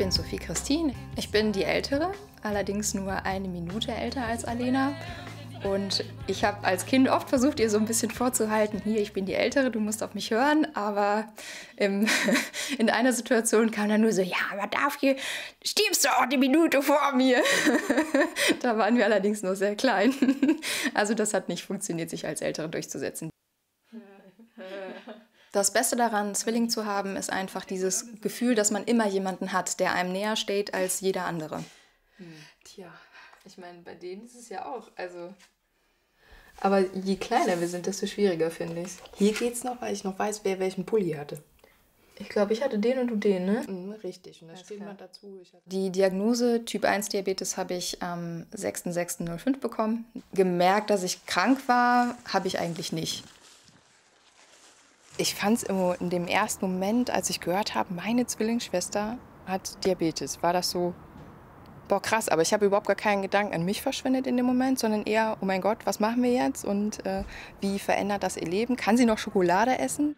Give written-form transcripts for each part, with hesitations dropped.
bin Sophie Christine. Ich bin die Ältere, allerdings nur eine Minute älter als Alena. Und ich habe als Kind oft versucht, ihr so ein bisschen vorzuhalten, hier, ich bin die Ältere, du musst auf mich hören. Aber in einer Situation kam dann nur so, ja, aber dafür stirbst du auch eine Minute vor mir. Da waren wir allerdings noch sehr klein. Also das hat nicht funktioniert, sich als Ältere durchzusetzen. Das Beste daran, Zwilling zu haben, ist einfach dieses Gefühl, dass man immer jemanden hat, der einem näher steht als jeder andere. Tja, ich meine, bei denen ist es ja auch, also... Aber je kleiner wir sind, desto schwieriger, finde ich. Hier geht's noch, weil ich noch weiß, wer welchen Pulli hatte. Ich glaube, ich hatte den und du den, ne? Richtig, und da steht mal dazu. Die Diagnose Typ 1 Diabetes habe ich am 6.6.05 bekommen. Gemerkt, dass ich krank war, habe ich eigentlich nicht. Ich fand es in dem ersten Moment, als ich gehört habe, meine Zwillingsschwester hat Diabetes, war das so, boah krass, aber ich habe überhaupt gar keinen Gedanken an mich verschwendet in dem Moment, sondern eher, oh mein Gott, was machen wir jetzt und wie verändert das ihr Leben? Kann sie noch Schokolade essen?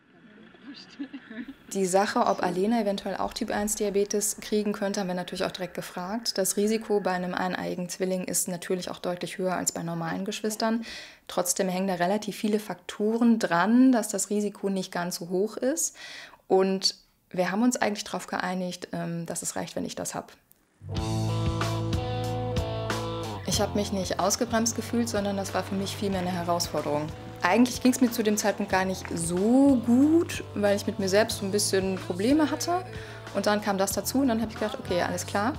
Die Sache, ob Alena eventuell auch Typ 1 Diabetes kriegen könnte, haben wir natürlich auch direkt gefragt. Das Risiko bei einem eineiigen Zwilling ist natürlich auch deutlich höher als bei normalen Geschwistern. Trotzdem hängen da relativ viele Faktoren dran, dass das Risiko nicht ganz so hoch ist. Und wir haben uns eigentlich darauf geeinigt, dass es reicht, wenn ich das habe. Ich habe mich nicht ausgebremst gefühlt, sondern das war für mich vielmehr eine Herausforderung. Eigentlich ging es mir zu dem Zeitpunkt gar nicht so gut, weil ich mit mir selbst so ein bisschen Probleme hatte. Und dann kam das dazu und dann habe ich gedacht, okay, alles klar,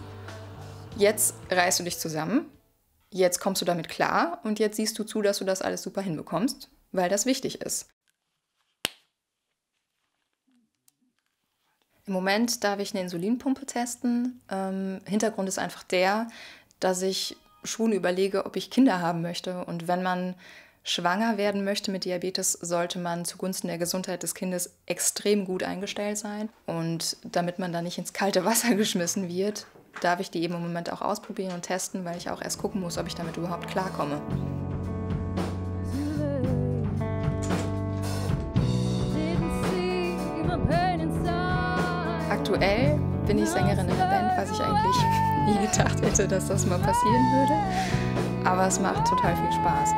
jetzt reißt du dich zusammen, jetzt kommst du damit klar und jetzt siehst du zu, dass du das alles super hinbekommst, weil das wichtig ist. Im Moment darf ich eine Insulinpumpe testen. Hintergrund ist einfach der, dass ich schon überlege, ob ich Kinder haben möchte. Und wenn man schwanger werden möchte mit Diabetes, sollte man zugunsten der Gesundheit des Kindes extrem gut eingestellt sein. Und damit man da nicht ins kalte Wasser geschmissen wird, darf ich die eben im Moment auch ausprobieren und testen, weil ich auch erst gucken muss, ob ich damit überhaupt klarkomme. Aktuell bin ich Sängerin in der Band, was ich eigentlich nie gedacht hätte, dass das mal passieren würde. Aber es macht total viel Spaß.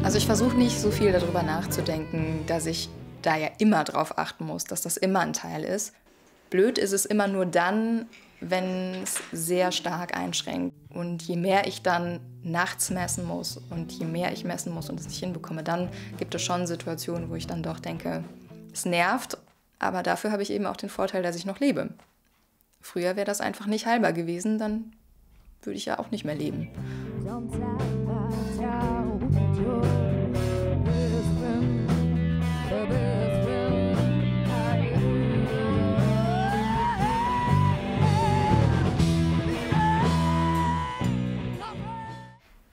Also ich versuche nicht so viel darüber nachzudenken, dass ich da ja immer drauf achten muss, dass das immer ein Teil ist. Blöd ist es immer nur dann, wenn es sehr stark einschränkt. Und je mehr ich dann nachts messen muss und je mehr ich messen muss und es nicht hinbekomme, dann gibt es schon Situationen, wo ich dann doch denke, es nervt, aber dafür habe ich eben auch den Vorteil, dass ich noch lebe. Früher wäre das einfach nicht heilbar gewesen, dann würde ich ja auch nicht mehr leben.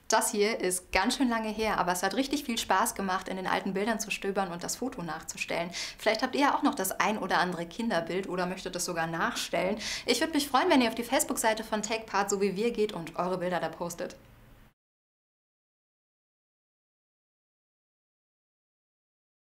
Das hier ist ganz schön lange her, aber es hat richtig viel Spaß gemacht, in den alten Bildern zu stöbern und das Foto nachzustellen. Vielleicht habt ihr ja auch noch das ein oder andere Kinderbild oder möchtet es sogar nachstellen. Ich würde mich freuen, wenn ihr auf die Facebook-Seite von Take Part so wie wir geht und eure Bilder da postet.